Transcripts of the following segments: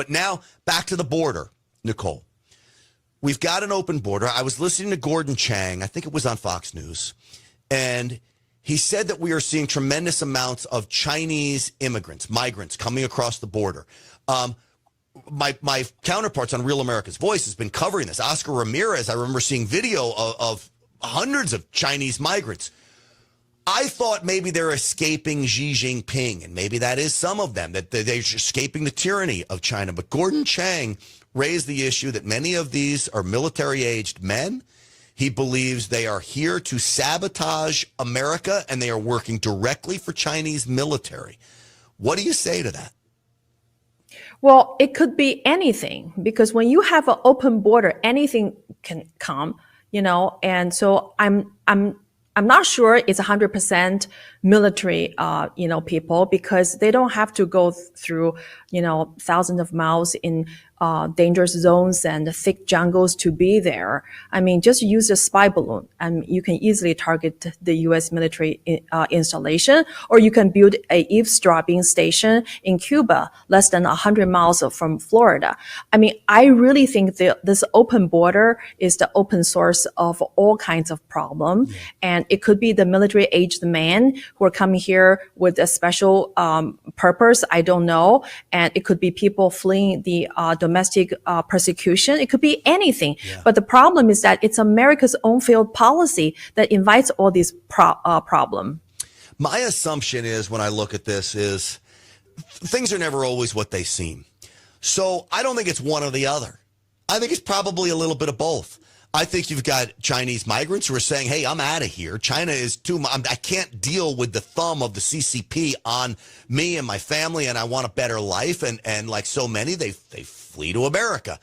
But now back to the border, Nicole. We've got an open border. I was listening to Gordon Chang. I think it was on Fox News. And he said that we are seeing tremendous amounts of Chinese immigrants, migrants coming across the border. My counterparts on Real America's Voice has been covering this. Oscar Ramirez, I remember seeing video of hundreds of Chinese migrants. I thought maybe they're escaping Xi Jinping, and maybe that is some of them, that they're escaping the tyranny of China. But Gordon Chang raised the issue that many of these are military-aged men. He believes they are here to sabotage America, and they are working directly for Chinese military. What do you say to that? Well, it could be anything, because when you have an open border, anything can come, and so I'm not sure it's 100% military, people, because they don't have to go through, thousands of miles in dangerous zones and thick jungles to be there. I mean, just use a spy balloon and you can easily target the U.S. military installation, or you can build a eavesdropping station in Cuba, less than 100 miles from Florida. I mean, I really think this open border is the open source of all kinds of problem. Yeah. And it could be the military-aged men who are coming here with a special purpose. I don't know. And it could be people fleeing the domestic persecution. It could be anything. Yeah. But the problem is that it's America's own failed policy that invites all these problem. My assumption is, when I look at this, is things are never always what they seem. So I don't think it's one or the other. I think it's probably a little bit of both. I think you've got Chinese migrants who are saying, hey, I'm out of here. China is I can't deal with the thumb of the CCP on me and my family, and I want a better life. And like so many, they flee to America.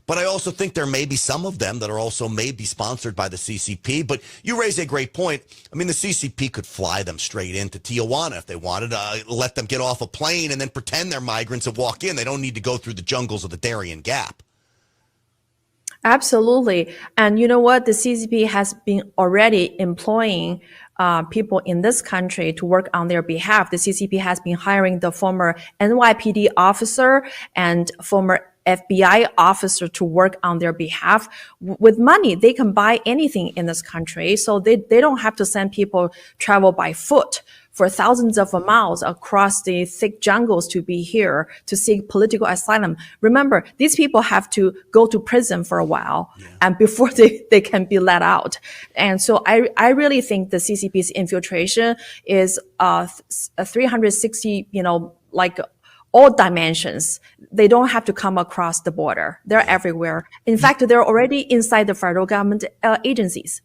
But I also think there may be some of them that are also maybe sponsored by the CCP. But you raise a great point. I mean, the CCP could fly them straight into Tijuana if they wanted to, let them get off a plane and then pretend they're migrants and walk in. They don't need to go through the jungles of the Darien Gap. Absolutely. And you know what? The CCP has been already employing people in this country to work on their behalf. The CCP has been hiring the former NYPD officer and former FBI officer to work on their behalf. With money, they can buy anything in this country. So they don't have to send people travel by foot for thousands of miles across the thick jungles to be here to seek political asylum. Remember, these people have to go to prison for a while, and before they can be let out. And so I really think the CCP's infiltration is 360, like all dimensions. They don't have to come across the border. They're everywhere. In fact, they're already inside the federal government agencies.